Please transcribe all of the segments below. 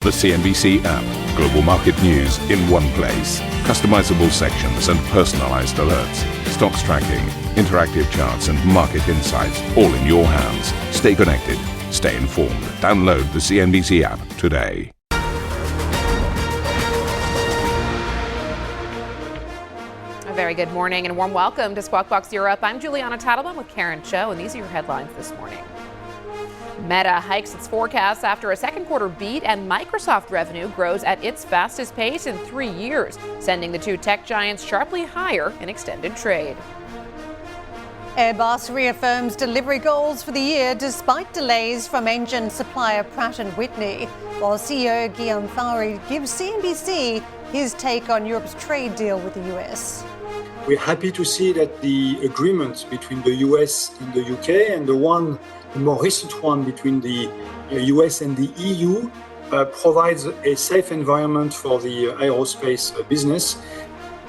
The CNBC app. Global market news in one place. Customizable sections and personalized alerts. Stocks tracking, interactive charts and market insights all in your hands. Stay connected. Stay informed. Download the CNBC app today. A very good morning and a warm welcome to Squawk Box Europe. I'm Juliana Tattleman with Karen Cho, and these are your headlines this morning. Meta hikes its forecast after a second quarter beat, and Microsoft revenue grows at its fastest pace in 3 years, sending the two tech giants sharply higher in extended trade. Airbus reaffirms delivery goals for the year despite delays from engine supplier Pratt Whitney, while CEO Guillaume Faury gives CNBC his take on Europe's trade deal with the US. We're happy to see that the agreement between the US and the UK and the more recent one between the US and the EU provides a safe environment for the aerospace business.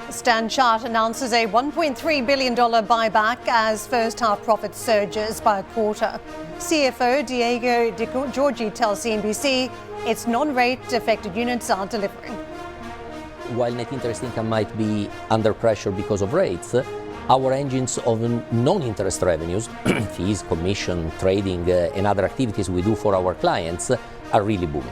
Stan Chart announces a $1.3 billion buyback as first-half profit surges by a quarter. CFO Diego Giorgi tells CNBC its non-rate affected units are delivering. While net interest income might be under pressure because of rates, our engines of non-interest revenues, fees, commission, trading, and other activities we do for our clients are really booming.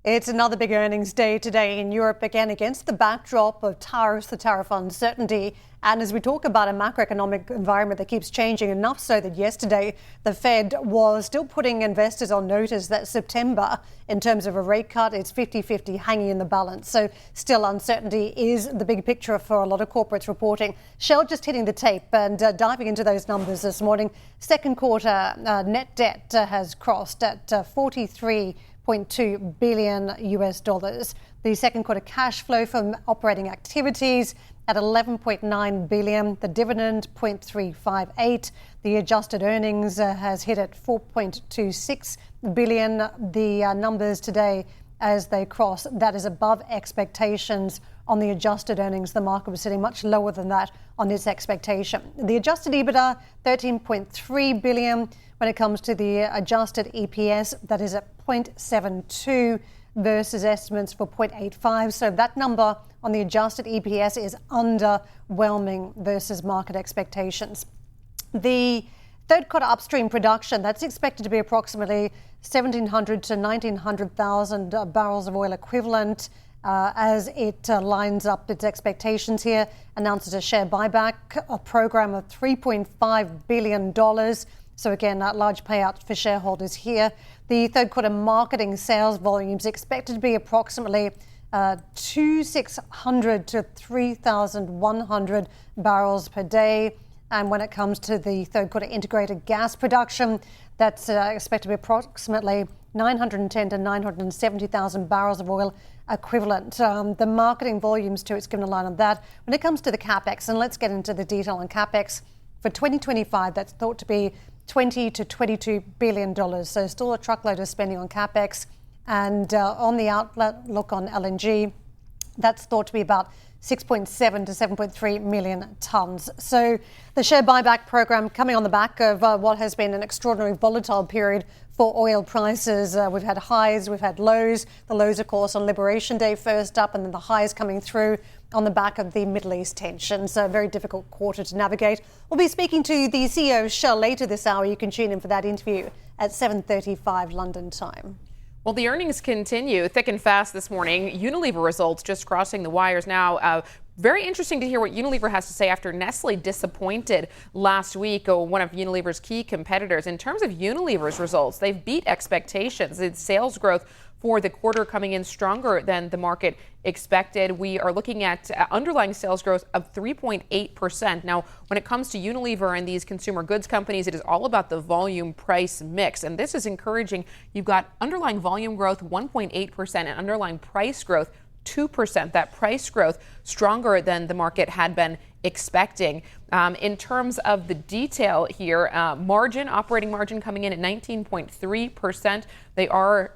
It's another big earnings day today in Europe, again against the backdrop of tariffs, the tariff uncertainty. And as we talk about a macroeconomic environment that keeps changing, enough so that yesterday the Fed was still putting investors on notice that September, in terms of a rate cut, it's 50-50 hanging in the balance. So still uncertainty is the big picture for a lot of corporates reporting. Shell just hitting the tape and diving into those numbers this morning. Second quarter net debt has crossed at 43.2 billion US dollars. The second quarter cash flow from operating activities at 11.9 billion. The dividend 0.358. The adjusted earnings has hit at 4.26 billion. The numbers today as they cross, that is above expectations on the adjusted earnings. The market was sitting much lower than that on its expectation. The adjusted EBITDA 13.3 billion. When it comes to the adjusted EPS, that is at 0.72 versus estimates for 0.85. So that number on the adjusted EPS is underwhelming versus market expectations. The third quarter upstream production, that's expected to be approximately 1,700 to 1,900,000 barrels of oil equivalent as it lines up its expectations here. Announces a share buyback, a program of $3.5 billion. So again, that large payout for shareholders here. The third quarter marketing sales volumes expected to be approximately 2,600 to 3,100 barrels per day. And when it comes to the third quarter integrated gas production, that's expected to be approximately 910 to 970,000 barrels of oil equivalent. The marketing volumes too, it's given a line on that. When it comes to the CapEx, and let's get into the detail on CapEx, for 2025, that's thought to be $20 to $22 billion. So still a truckload of spending on CapEx. And on the outlook on LNG, that's thought to be about 6.7 to 7.3 million tons. So the share buyback program coming on the back of what has been an extraordinarily volatile period for oil prices. We've had highs, we've had lows. The lows, of course, on Liberation Day first up, and then the highs coming through on the back of the Middle East tensions. A very difficult quarter to navigate. We'll be speaking to the CEO of Shell later this hour. You can tune in for that interview at 7:35 London time. Well, the earnings continue thick and fast this morning. Unilever results just crossing the wires now. Very interesting to hear what Unilever has to say after Nestle disappointed last week, one of Unilever's key competitors. In terms of Unilever's results, they've beat expectations. Its sales growth for the quarter coming in stronger than the market expected. We are looking at underlying sales growth of 3.8%. Now, when it comes to Unilever and these consumer goods companies, it is all about the volume price mix. And this is encouraging. You've got underlying volume growth 1.8% and underlying price growth 2%. That price growth stronger than the market had been expecting. In terms of the detail here, operating margin coming in at 19.3%. They are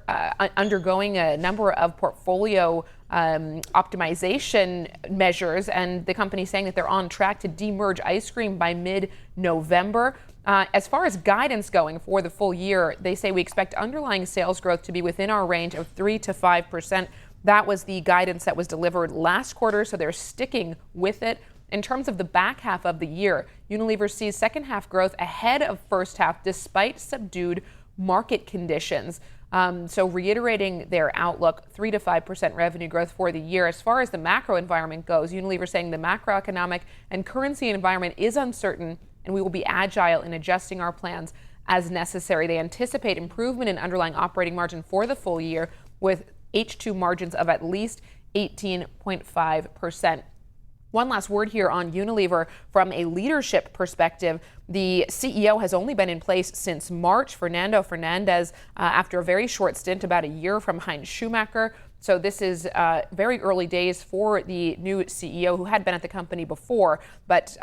undergoing a number of portfolio optimization measures, and the company saying that they're on track to demerge ice cream by mid-November. As far as guidance going for the full year, they say we expect underlying sales growth to be within our range of 3 to 5%. That was the guidance that was delivered last quarter, so they're sticking with it. In terms of the back half of the year, Unilever sees second half growth ahead of first half despite subdued market conditions. So reiterating their outlook, 3 to 5% revenue growth for the year. As far as the macro environment goes, Unilever saying the macroeconomic and currency environment is uncertain, and we will be agile in adjusting our plans as necessary. They anticipate improvement in underlying operating margin for the full year with H2 margins of at least 18.5%. One last word here on Unilever from a leadership perspective. The CEO has only been in place since March, Fernando Fernandez, after a very short stint, about a year from Heinz Schumacher. So this is very early days for the new CEO who had been at the company before, but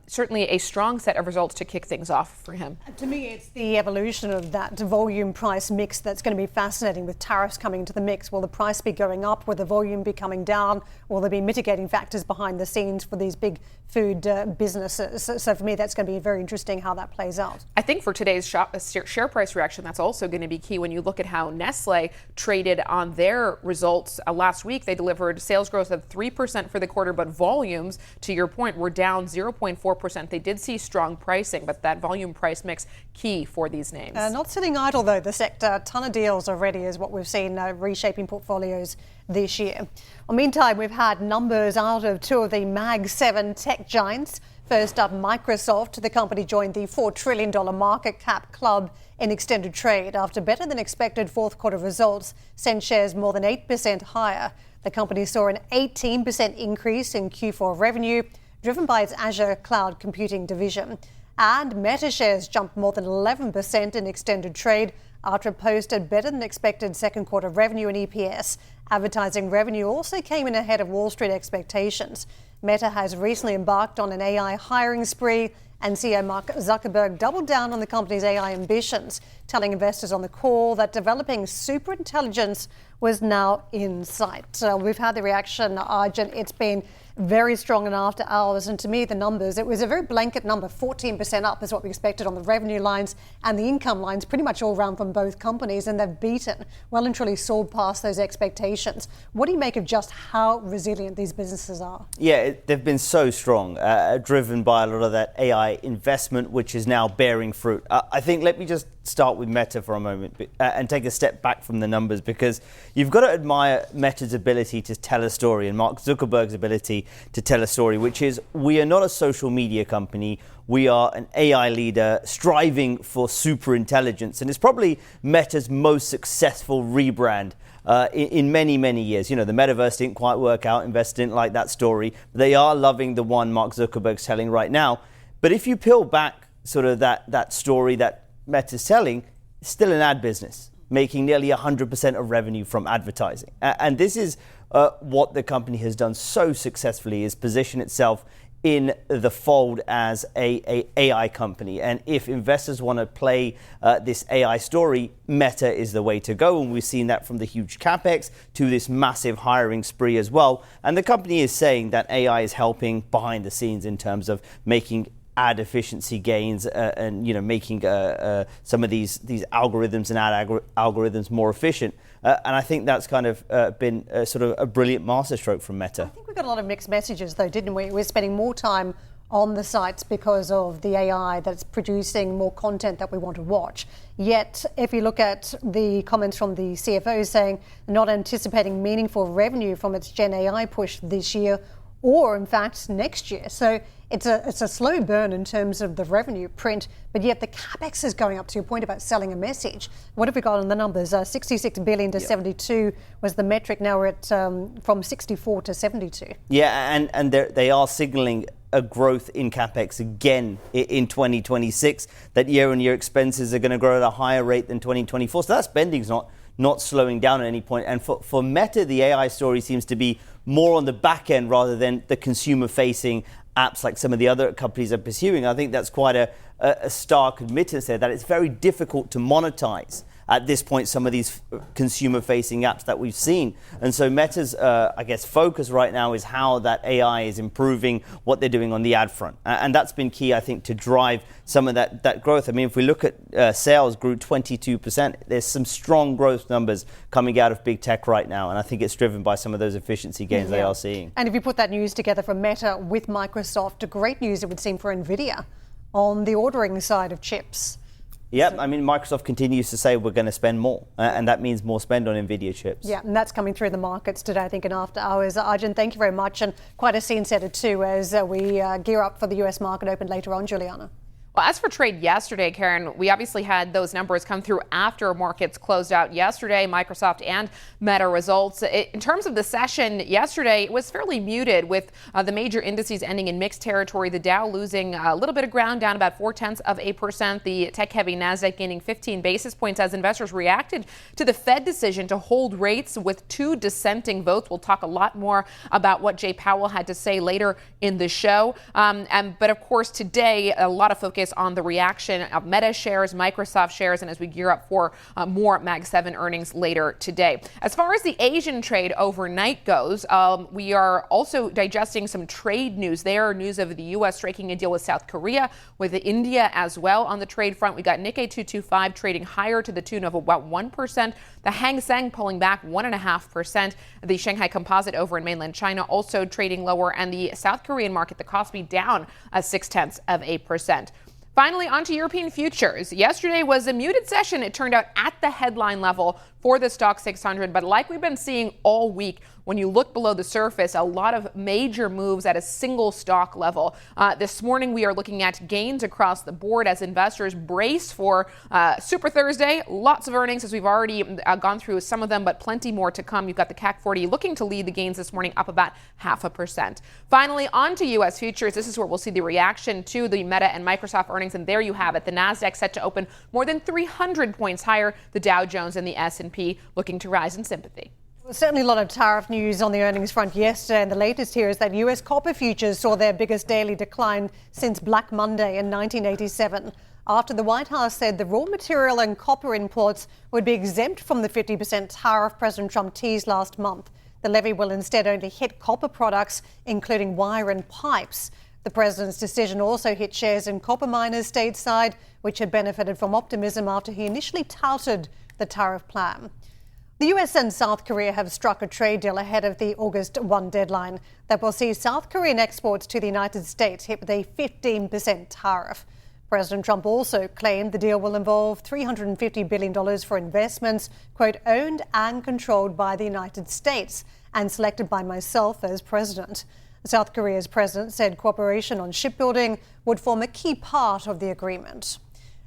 certainly a strong set of results to kick things off for him. To me, it's the evolution of that volume price mix that's going to be fascinating with tariffs coming into the mix. Will the price be going up? Will the volume be coming down? Will there be mitigating factors behind the scenes for these big food businesses? So for me, that's going to be very interesting how that plays out. I think for today's share price reaction, that's also going to be key when you look at how Nestle traded on their results. Last week, they delivered sales growth of 3% for the quarter, but volumes, to your point, were down 0.4%. They did see strong pricing, but that volume price mix key for these names. Not sitting idle, though, the sector. A ton of deals already is what we've seen reshaping portfolios this year. Well, meantime, we've had numbers out of two of the Mag 7 tech giants. First up, Microsoft. The company joined the $4 trillion market cap club in extended trade after better than expected fourth quarter results sent shares more than 8% higher. The company saw an 18% increase in Q4 revenue, driven by its Azure cloud computing division. And Meta shares jumped more than 11% in extended trade after it posted better than expected second quarter revenue and EPS. Advertising revenue also came in ahead of Wall Street expectations. Meta has recently embarked on an AI hiring spree, and CEO Mark Zuckerberg doubled down on the company's AI ambitions, telling investors on the call that developing superintelligence was now in sight. We've had the reaction, Arjun. It's been very strong in after hours, and to me the numbers, it was a very blanket number. 14% up is what we expected on the revenue lines, and the income lines pretty much all round from both companies, and they've beaten, well and truly soared past those expectations. What do you make of just how resilient these businesses are? Yeah, they've been so strong, driven by a lot of that AI investment, which is now bearing fruit. I think let me just start with Meta for a moment and take a step back from the numbers, because you've got to admire Meta's ability to tell a story and Mark Zuckerberg's ability to tell a story, which is we are not a social media company. We are an AI leader striving for super intelligence. And it's probably Meta's most successful rebrand in many, many years. You know, the metaverse didn't quite work out. Investors didn't like that story. They are loving the one Mark Zuckerberg's telling right now. But if you peel back sort of that story that Meta's selling, it's still an ad business, making nearly 100% of revenue from advertising. And this is what the company has done so successfully, is position itself in the fold as a AI company. And if investors want to play this AI story, Meta is the way to go. And we've seen that from the huge capex to this massive hiring spree as well. And the company is saying that AI is helping behind the scenes in terms of making ad efficiency gains and making some of these algorithms and ad algorithms more efficient. And I think that's kind of been sort of a brilliant masterstroke from Meta. I think we got a lot of mixed messages, though, didn't we? We're spending more time on the sites because of the AI that's producing more content that we want to watch. Yet, if you look at the comments from the CFO saying not anticipating meaningful revenue from its Gen AI push this year, or in fact next year. So it's a slow burn in terms of the revenue print, but yet the capex is going up. To your point about selling a message, what have we got on the numbers? 66 billion to 72 was the metric. Now we're at from 64 to 72. Yeah, and they are signaling a growth in capex again in 2026. That year-on-year expenses are going to grow at a higher rate than 2024. So that spending's not slowing down at any point. And for Meta, the AI story seems to be more on the back end rather than the consumer-facing apps like some of the other companies are pursuing. I think that's quite a stark admittance there, that it's very difficult to monetize at this point some of these consumer-facing apps that we've seen. And so Meta's, I guess, focus right now is how that AI is improving what they're doing on the ad front. And that's been key, I think, to drive some of that growth. I mean, if we look at sales grew 22%, there's some strong growth numbers coming out of big tech right now. And I think it's driven by some of those efficiency gains they are seeing. And if you put that news together from Meta with Microsoft, great news it would seem for NVIDIA on the ordering side of chips. Yep, I mean, Microsoft continues to say we're going to spend more, and that means more spend on NVIDIA chips. Yeah, and that's coming through the markets today, I think, in after hours. Arjun, thank you very much, and quite a scene setter too as we gear up for the US market open later on, Juliana. Well, as for trade yesterday, Karen, we obviously had those numbers come through after markets closed out yesterday, Microsoft and Meta results. In terms of the session yesterday, it was fairly muted with the major indices ending in mixed territory. The Dow losing a little bit of ground, down about 0.4%. The tech-heavy Nasdaq gaining 15 basis points as investors reacted to the Fed decision to hold rates with 2 dissenting votes. We'll talk a lot more about what Jay Powell had to say later in the show. But of course, today, a lot of focus on the reaction of Meta shares, Microsoft shares, and as we gear up for more Mag 7 earnings later today. As far as the Asian trade overnight goes, we are also digesting some trade news there. News of the U.S. striking a deal with South Korea, with India as well on the trade front. We got Nikkei 225 trading higher to the tune of about 1%. The Hang Seng pulling back 1.5%. The Shanghai Composite over in mainland China also trading lower, and the South Korean market, the Kospi, down 0.6%. Finally, on to European futures. Yesterday was a muted session, it turned out, at the headline level for the Stock 600. But like we've been seeing all week, when you look below the surface, a lot of major moves at a single stock level. This morning, we are looking at gains across the board as investors brace for Super Thursday. Lots of earnings, as we've already gone through some of them, but plenty more to come. You've got the CAC 40 looking to lead the gains this morning, up about 0.5%. Finally, on to U.S. futures. This is where we'll see the reaction to the Meta and Microsoft earnings. And there you have it. The Nasdaq set to open more than 300 points higher. The Dow Jones and the S&P looking to rise in sympathy. Certainly a lot of tariff news on the earnings front yesterday, and the latest here is that U.S. copper futures saw their biggest daily decline since Black Monday in 1987, after the White House said the raw material and copper imports would be exempt from the 50% tariff President Trump teased last month. The levy will instead only hit copper products, including wire and pipes. The president's decision also hit shares in copper miners stateside, which had benefited from optimism after he initially touted the tariff plan. The US and South Korea have struck a trade deal ahead of the August 1 deadline that will see South Korean exports to the United States hit with a 15% tariff. President Trump also claimed the deal will involve $350 billion for investments, quote, owned and controlled by the United States and selected by myself as president. South Korea's president said cooperation on shipbuilding would form a key part of the agreement.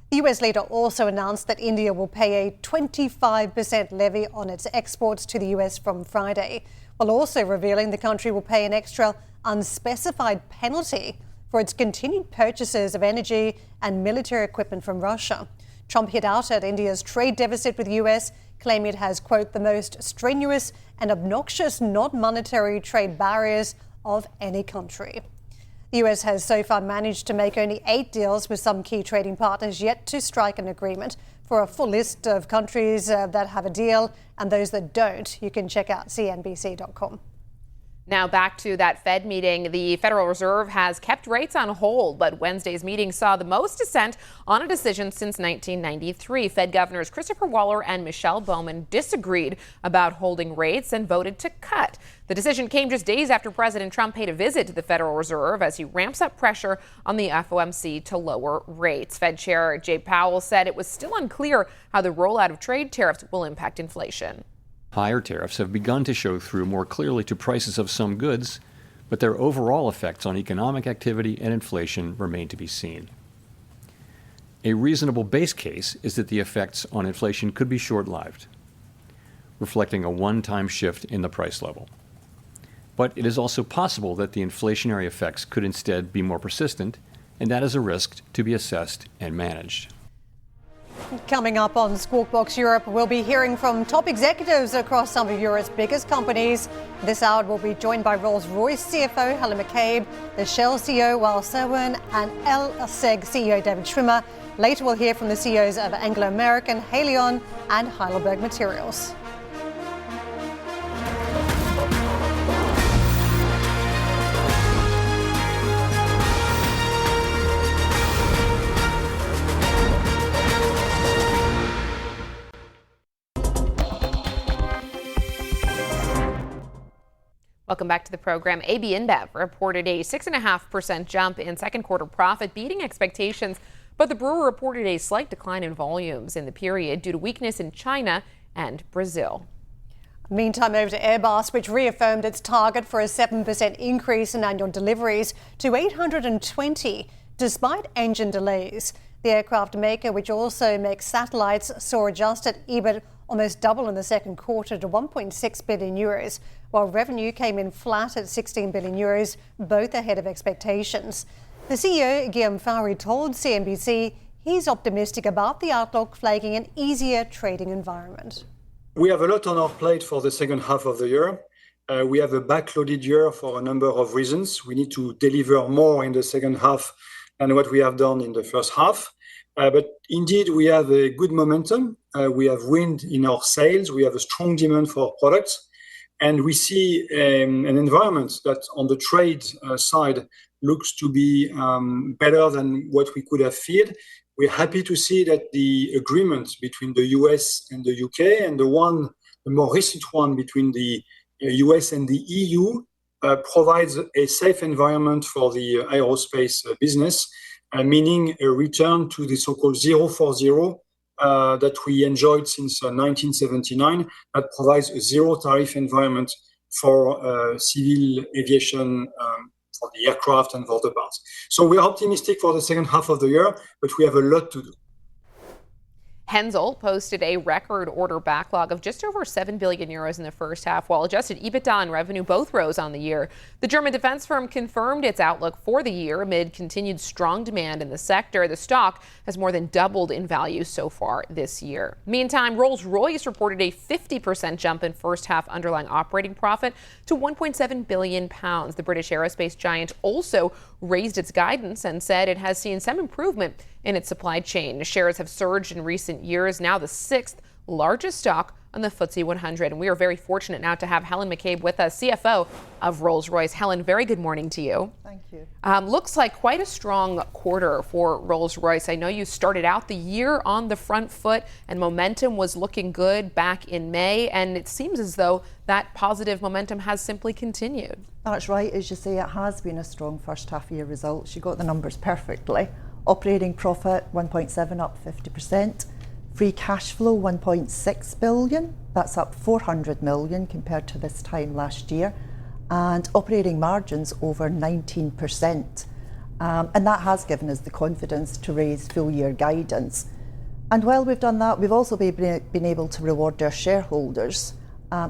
The US leader also announced that India will pay a 25% levy on its exports to the US from Friday, while also revealing the country will pay an extra unspecified penalty for its continued purchases of energy and military equipment from Russia. Trump hit out at India's trade deficit with the US, claiming it has, quote, the most strenuous and obnoxious non-monetary trade barriers of any country. The US has so far managed to make only 8 deals with some key trading partners, yet to strike an agreement. For a full list of countries that have a deal and those that don't, you can check out CNBC.com. Now back to that Fed meeting. The Federal Reserve has kept rates on hold, but Wednesday's meeting saw the most dissent on a decision since 1993. Fed governors Christopher Waller and Michelle Bowman disagreed about holding rates and voted to cut. The decision came just days after President Trump paid a visit to the Federal Reserve as he ramps up pressure on the FOMC to lower rates. Fed Chair Jay Powell said it was still unclear how the rollout of trade tariffs will impact inflation. Higher tariffs have begun to show through more clearly to prices of some goods, but their overall effects on economic activity and inflation remain to be seen. A reasonable base case is that the effects on inflation could be short-lived, reflecting a one-time shift in the price level. But it is also possible that the inflationary effects could instead be more persistent, and that is a risk to be assessed and managed. Coming up on Squawk Box Europe, we'll be hearing from top executives across some of Europe's biggest companies. This hour we'll be joined by Rolls-Royce CFO Helen McCabe, the Shell CEO Wael Sawan, and LSEG CEO David Schwimmer. Later we'll hear from the CEOs of Anglo American, Haleon and Heidelberg Materials. Welcome back to the program. AB InBev reported a 6.5% jump in second quarter profit, beating expectations, but the brewer reported a slight decline in volumes in the period due to weakness in China and Brazil. Meantime, over to Airbus, which reaffirmed its target for a 7% increase in annual deliveries to 820, despite engine delays. The aircraft maker, which also makes satellites, saw adjusted EBIT almost double in the second quarter to 1.6 billion euros, while revenue came in flat at 16 billion euros, both ahead of expectations. The CEO, Guillaume Faury, told CNBC he's optimistic about the outlook, flagging an easier trading environment. We have a lot on our plate for the second half of the year. We have a backloaded year for a number of reasons. We need to deliver more in the second half than what we have done in the first half. But indeed, we have a good momentum. We have wind in our sails. We have a strong demand for our products. And we see an environment that on the trade side looks to be better than what we could have feared. We're happy to see that the agreement between the US and the UK and the more recent one between the US and the EU provides a safe environment for the aerospace business, meaning a return to the so-called 040 that we enjoyed since 1979, that provides a zero tariff environment for civil aviation, for the aircraft and for the parts. So we're optimistic for the second half of the year, but we have a lot to do. Hensoldt posted a record order backlog of just over 7 billion euros in the first half, while adjusted EBITDA and revenue both rose on the year. The German defense firm confirmed its outlook for the year amid continued strong demand in the sector. The stock has more than doubled in value so far this year. Meantime, Rolls-Royce reported a 50% jump in first half underlying operating profit to £1.7 billion. The British aerospace giant also raised its guidance and said it has seen some improvement in its supply chain. Shares have surged in recent years, now the sixth largest stock on the FTSE 100. And we are very fortunate now to have Helen McCabe with us, CFO of Rolls-Royce. Helen, very good morning to you. Thank you. Looks like quite a strong quarter for Rolls-Royce. I know you started out the year on the front foot and momentum was looking good back in May, and it seems as though that positive momentum has simply continued. That's right. As you say, it has been a strong first half year results. You got the numbers perfectly. Operating profit 1.7 up 50%. Free cash flow 1.6 billion. That's up 400 million compared to this time last year. And operating margins over 19%. And that has given us the confidence to raise full year guidance. And while we've done that, we've also been able to reward our shareholders.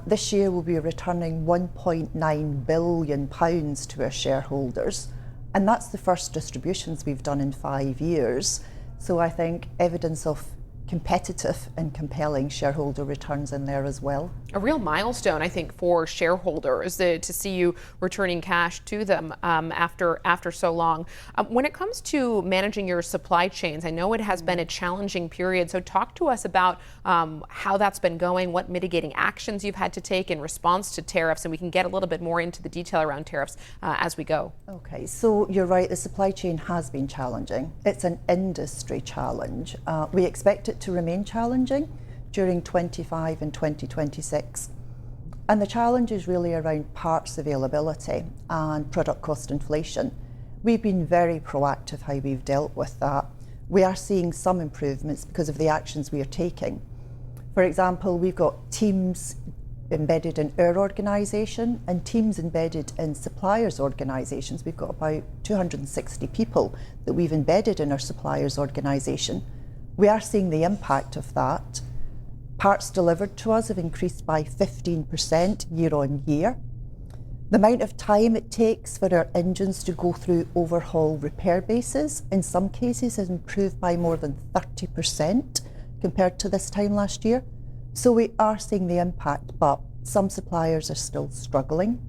This year we'll be returning £1.9 billion to our shareholders. And that's the first distributions we've done in 5 years. So I think evidence of competitive and compelling shareholder returns in there as well. A real milestone, I think, for shareholders to see you returning cash to them after so long. When it comes to managing your supply chains, I know it has been a challenging period. So talk to us about how that's been going, what mitigating actions you've had to take in response to tariffs, and we can get a little bit more into the detail around tariffs as we go. Okay, so you're right, the supply chain has been challenging. It's an industry challenge. We expect it to remain challenging during 25 and 2026. And the challenge is really around parts availability and product cost inflation. We've been very proactive how we've dealt with that. We are seeing some improvements because of the actions we are taking. For example, we've got teams embedded in our organisation and teams embedded in suppliers' organisations. We've got about 260 people that we've embedded in our suppliers' organisation. We are seeing the impact of that. Parts delivered to us have increased by 15% year on year. The amount of time it takes for our engines to go through overhaul repair bases in some cases has improved by more than 30% compared to this time last year. So we are seeing the impact, but some suppliers are still struggling,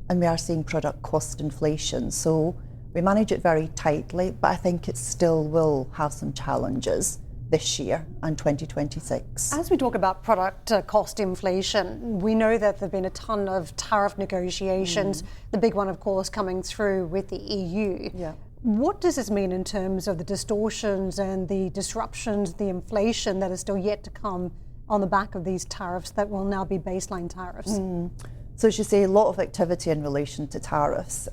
and we are seeing product cost inflation. So we manage it very tightly, but I think it still will have some challenges this year and 2026. As we talk about product cost inflation, we know that there have been a ton of tariff negotiations, the big one, of course, coming through with the EU. Yeah. What does this mean in terms of the distortions and the disruptions, the inflation that is still yet to come on the back of these tariffs that will now be baseline tariffs? So as you say, a lot of activity in relation to tariffs.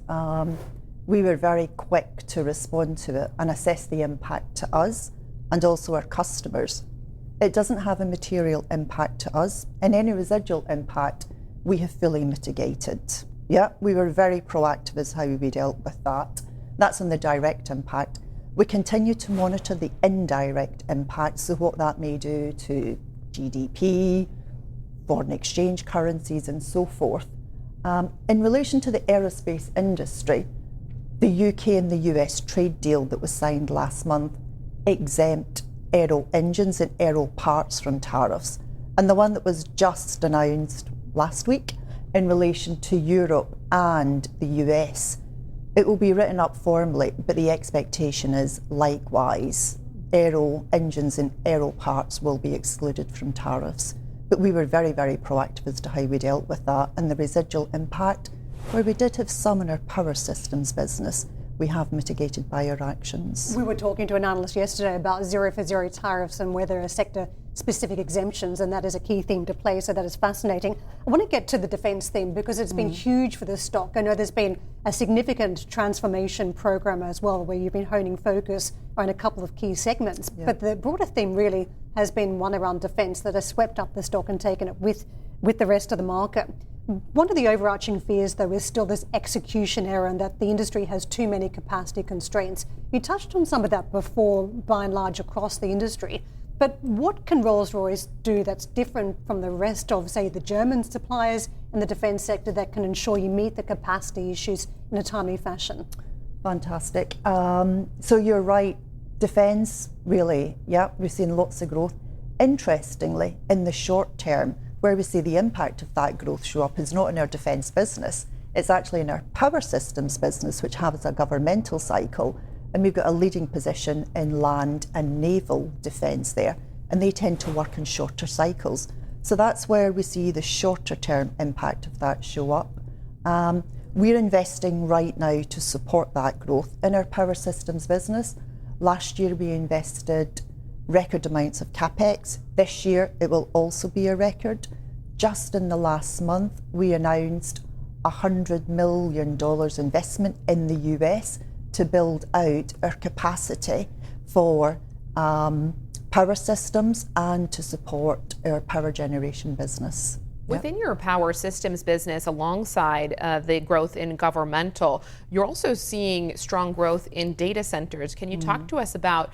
We were very quick to respond to it and assess the impact to us and also our customers. It doesn't have a material impact to us, and any residual impact we have fully mitigated. Yeah, we were very proactive as how we dealt with that. That's on the direct impact. We continue to monitor the indirect impact, so what that may do to GDP, foreign exchange currencies and so forth. In relation to the aerospace industry, the UK and the US trade deal that was signed last month exempt aero engines and aero parts from tariffs. And the one that was just announced last week in relation to Europe and the US, it will be written up formally, but the expectation is likewise aero engines and aero parts will be excluded from tariffs. But we were very, very proactive as to how we dealt with that, and the residual impact, where we did have some in our power systems business, we have mitigated by our actions. We were talking to an analyst yesterday about zero for zero tariffs and whether a sector specific exemptions, and that is a key theme to play, so that is fascinating. I want to get to the defence theme because it's been huge for the stock. I know there's been a significant transformation program as well, where you've been honing focus on a couple of key segments, but the broader theme really has been one around defence that has swept up the stock and taken it with the rest of the market. One of the overarching fears, though, is still this execution error and that the industry has too many capacity constraints. You touched on some of that before, by and large, across the industry. But what can Rolls-Royce do that's different from the rest of, say, the German suppliers in the defence sector that can ensure you meet the capacity issues in a timely fashion? Fantastic. So you're right. Defence, really, yeah, we've seen lots of growth. Interestingly, in the short term, where we see the impact of that growth show up is not in our defence business. It's actually in our power systems business, which has a governmental cycle. And we've got a leading position in land and naval defence there. And they tend to work in shorter cycles. So that's where we see the shorter term impact of that show up. We're investing right now to support that growth in our power systems business. Last year we invested record amounts of capex. This year it will also be a record. Just in the last month we announced $100 million investment in the US to build out our capacity for power systems and to support our power generation business. Within your power systems business, alongside the growth in governmental, you're also seeing strong growth in data centers. Can you talk to us about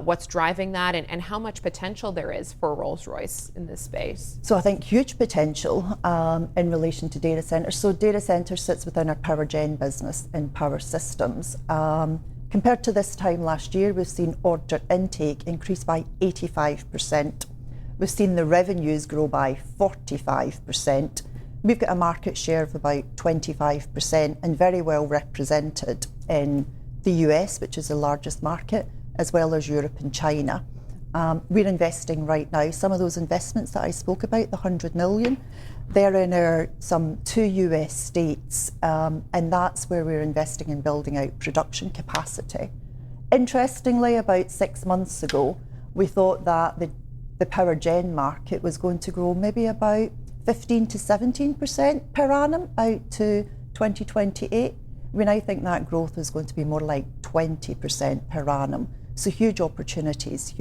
what's driving that and how much potential there is for Rolls-Royce in this space? So I think huge potential in relation to data centers. So data centers sits within our power gen business in power systems. Compared to this time last year, we've seen order intake increase by 85%. We've seen the revenues grow by 45%. We've got a market share of about 25% and very well represented in the US, which is the largest market, as well as Europe and China. We're investing right now. Some of those investments that I spoke about, the $100 million, they're in some 2 US states, and that's where we're investing in building out production capacity. Interestingly, about 6 months ago, we thought that the power gen market was going to grow maybe about 15 to 17% per annum out to 2028. We now think that growth is going to be more like 20% per annum. So huge opportunities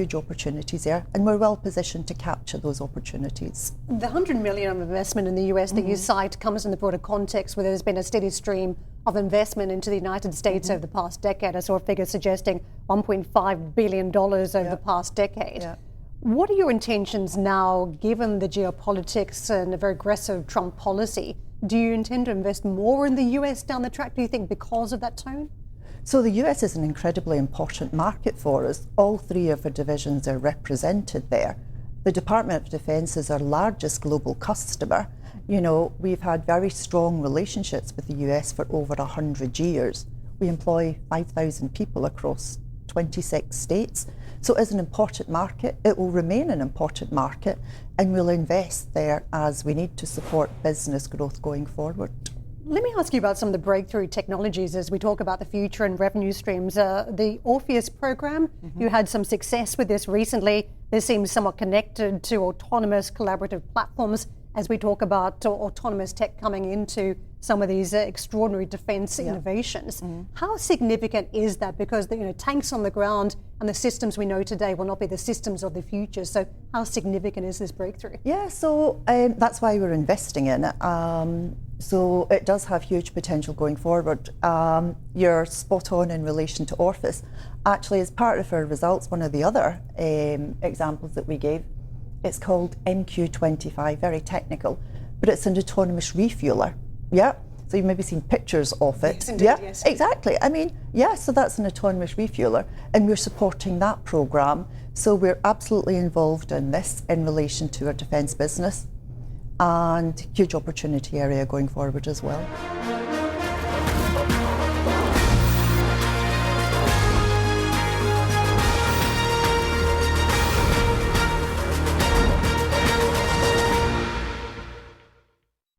there, and we're well positioned to capture those opportunities. The $100 million of investment in the US that you cite comes in the broader context where there's been a steady stream of investment into the United States over the past decade. I saw a figure suggesting $1.5 billion over the past decade. Yeah. What are your intentions now, given the geopolitics and a very aggressive Trump policy? Do you intend to invest more in the US down the track, do you think, because of that tone? So the US is an incredibly important market for us. All 3 of our divisions are represented there. The Department of Defence is our largest global customer. You know, we've had very strong relationships with the US for over 100 years. We employ 5,000 people across 26 states. So it's an important market. It will remain an important market, and we'll invest there as we need to support business growth going forward. Let me ask you about some of the breakthrough technologies as we talk about the future and revenue streams. The Orpheus program, you had some success with this recently. This seems somewhat connected to autonomous collaborative platforms as we talk about autonomous tech coming into some of these extraordinary defence innovations. How significant is that? Because the tanks on the ground and the systems we know today will not be the systems of the future. So how significant is this breakthrough? Yeah, so that's why we're investing in it. So it does have huge potential going forward. You're spot on in relation to Orpheus. Actually, as part of our results, one of the other examples that we gave, it's called MQ-25, very technical, but it's an autonomous refueler. Yeah, so you've maybe seen pictures of it. Yes, indeed, yeah, yes. Exactly. I mean, yeah, so that's an autonomous refueler, and we're supporting that program. So we're absolutely involved in this in relation to our defence business, and huge opportunity area going forward as well.